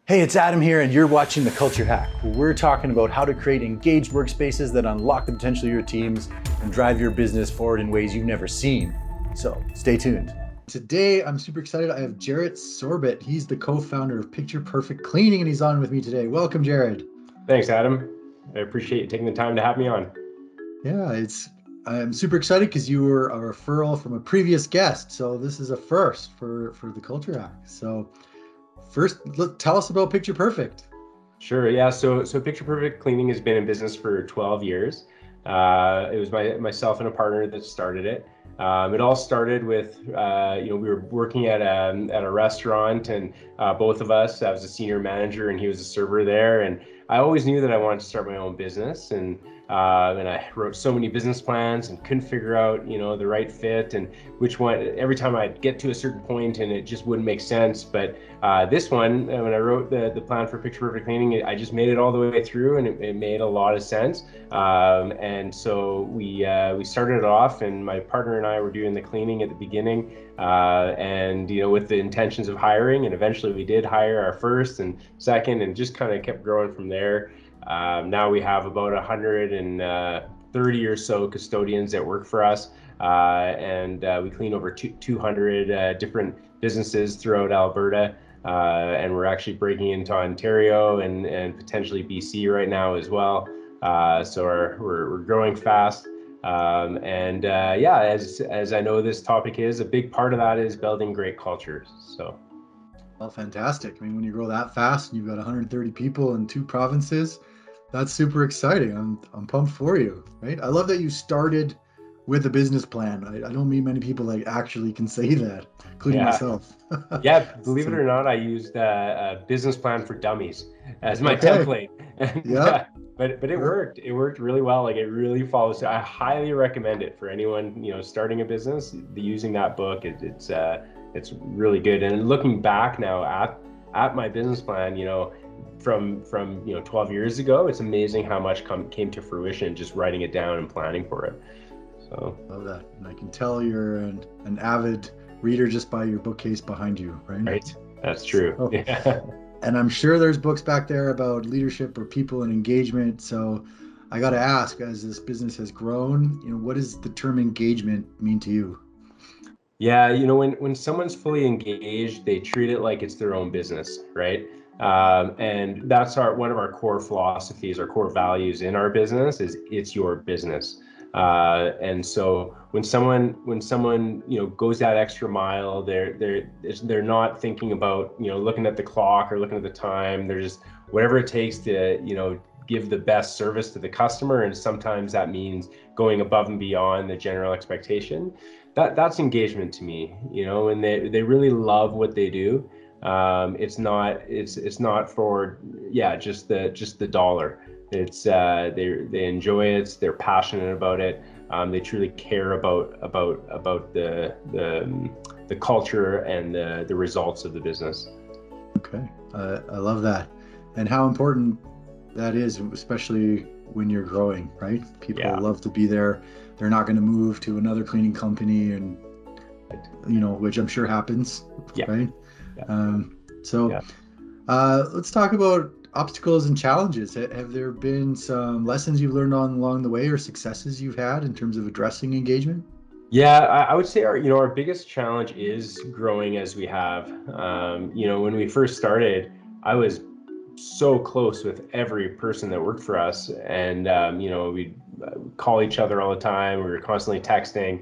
Hey, it's Adam here, and you're watching The Culture Hack, where we're talking about how to create engaged workspaces that unlock the potential of your teams and drive your business forward in ways you've never seen. So stay tuned. Today, I'm super excited. I have Jared Sarbit. He's the co-founder of Picture Perfect Cleaning, and he's on with me today. Welcome, Jared. Thanks, Adam. I appreciate you taking the time to have me on. Yeah, I'm super excited because you were a referral from a previous guest. So this is a first for The Culture Hack. So first, tell us about Picture Perfect. Sure, yeah. So Picture Perfect Cleaning has been in business for 12 years. It was myself and a partner that started it. It all started with, we were working at a restaurant, and both of us, I was a senior manager and he was a server there. And I always knew that I wanted to start my own business. And I wrote so many business plans and couldn't figure out, the right fit and which one. Every time I'd get to a certain point and it just wouldn't make sense. But this one, when I wrote the plan for Picture Perfect Cleaning, I just made it all the way through, and it made a lot of sense. And so we started it off, and my partner and I were doing the cleaning at the beginning, and with the intentions of hiring, and eventually we did hire our first and second, and just kind of kept growing from there. Now we have about 130 or so custodians that work for us, and we clean over 200 different businesses throughout Alberta. And we're actually breaking into Ontario and potentially BC right now as well. So we're growing fast. As I know this topic is, a big part of that is building great cultures. So. Well, fantastic. I mean, when you grow that fast and you've got 130 people in 2 provinces, that's super exciting. I'm pumped for you, right? I love that you started with a business plan. I don't meet many people that actually can say that, including myself. Yeah, believe it So, or not, I used a business plan for dummies as my okay. template. And, Yeah. but it worked. It worked really well. Like, it really follows. I highly recommend it for anyone, starting a business. Using that book, it's really good. And looking back now at my business plan, from 12 years ago, it's amazing how much came to fruition just writing it down and planning for it. So Love that. And I can tell you're an avid reader just by your bookcase behind you, right? right, that's true. So, Yeah. and I'm sure there's books back there about leadership or people and engagement. So I got to ask, as this business has grown, what does the term engagement mean to you? Yeah, when someone's fully engaged, they treat it like it's their own business, right? And that's one of our core philosophies, our core values in our business is it's your business. And so when someone goes that extra mile, they're not thinking about looking at the clock or looking at the time. They're just whatever it takes to give the best service to the customer, and sometimes that means going above and beyond the general expectation. That's engagement to me, and they really love what they do. It's not for just the dollar. It's they enjoy it. They're passionate about it. They truly care about the culture and the results of the business. Okay. I love that. And how important that is, especially when you're growing, right? People Yeah. love to be there. They're not going to move to another cleaning company and, which I'm sure happens, Yeah. right? Yeah. So Yeah. Let's talk about obstacles and challenges. Have there been some lessons you've learned along the way or successes you've had in terms of addressing engagement? Yeah, I would say our biggest challenge is growing as we have. When we first started, I was so close with every person that worked for us, and we'd call each other all the time. We were constantly texting,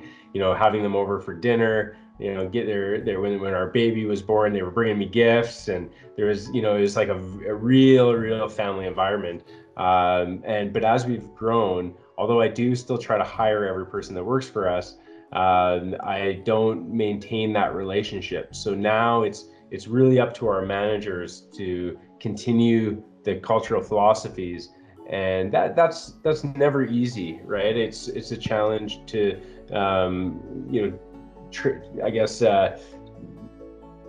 having them over for dinner. Get there when our baby was born, they were bringing me gifts, and there was it was like a real family environment. But as we've grown, although I do still try to hire every person that works for us, I don't maintain that relationship. So now it's really up to our managers to continue the cultural philosophies, and that's never easy, right? It's a challenge to I guess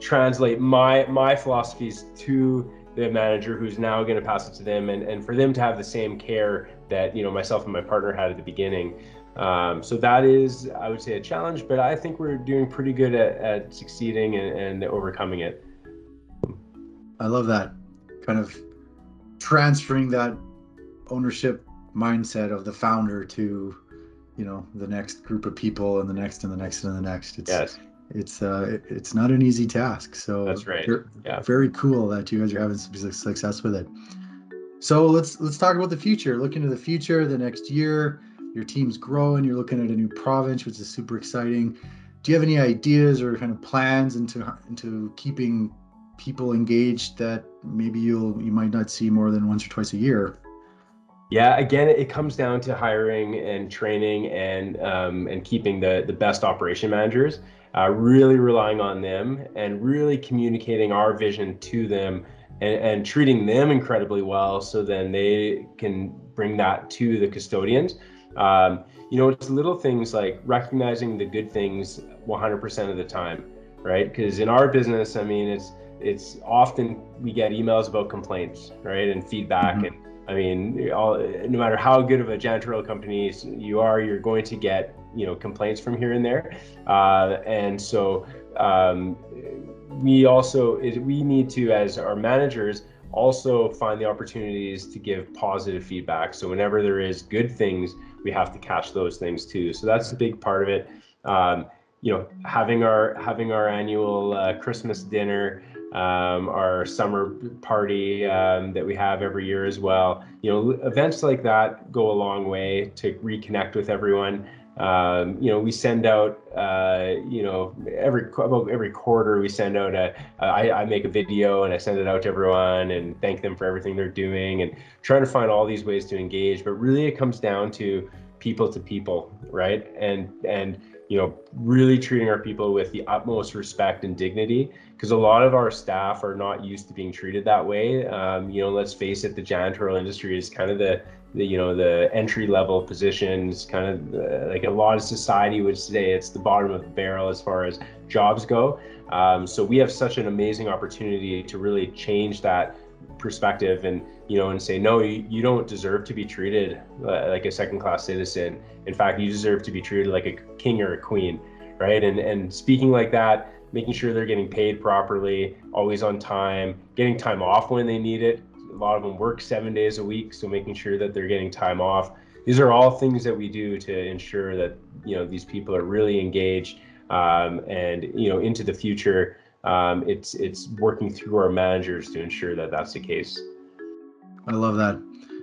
translate my philosophies to the manager, who's now going to pass it to them, and for them to have the same care that myself and my partner had at the beginning. So that is, I would say, a challenge, but I think we're doing pretty good at succeeding and overcoming it. I love that. kind of transferring that ownership mindset of the founder to, the next group of people and the next and the next and the next. It's not an easy task. So That's right. Yeah. Very cool that you guys are having some success with it. So let's talk about the future. Look into the future, the next year. Your team's growing. You're looking at a new province, which is super exciting. Do you have any ideas or kind of plans into keeping people engaged that maybe you might not see more than once or twice a year? Yeah, again, it comes down to hiring and training and keeping the best operation managers, really relying on them and really communicating our vision to them and treating them incredibly well, so then they can bring that to the custodians. It's little things like recognizing the good things 100% of the time, right? Because in our business, I mean, it's often we get emails about complaints, right, and feedback. Mm-hmm. And I mean, no matter how good of a janitorial company you're going to get, complaints from here and there. And so we need to, as our managers, also find the opportunities to give positive feedback. So whenever there is good things, we have to catch those things too. So that's a big part of it. Having our annual Christmas dinner, our summer party that we have every year as well. Events like that go a long way to reconnect with everyone. We send out, every quarter we send out I make a video and I send it out to everyone and thank them for everything they're doing, and trying to find all these ways to engage. But really it comes down to people, right? And really treating our people with the utmost respect and dignity, because a lot of our staff are not used to being treated that way. Let's face it, the janitorial industry is kind of the entry level positions, kind of like a lot of society would say it's the bottom of the barrel as far as jobs go. So we have such an amazing opportunity to really change that perspective and say, no, you don't deserve to be treated like a second-class citizen. In fact, you deserve to be treated like a king or a queen, right? And speaking like that, making sure they're getting paid properly, always on time, getting time off when they need it. A lot of them work 7 days a week, so making sure that they're getting time off. These are all things that we do to ensure that these people are really engaged, and into the future. It's working through our managers to ensure that that's the case. I love that.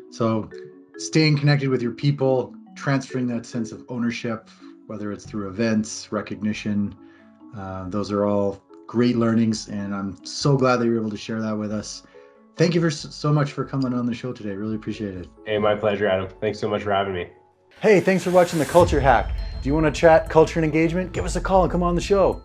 So staying connected with your people, transferring that sense of ownership, whether it's through events, recognition, those are all great learnings, and I'm so glad that you're able to share that with us. Thank you so much for coming on the show today. Really appreciate it. Hey, my pleasure, Adam. Thanks so much for having me. Hey, thanks for watching The Culture Hack. Do you want to chat culture and engagement? Give us a call and come on the show.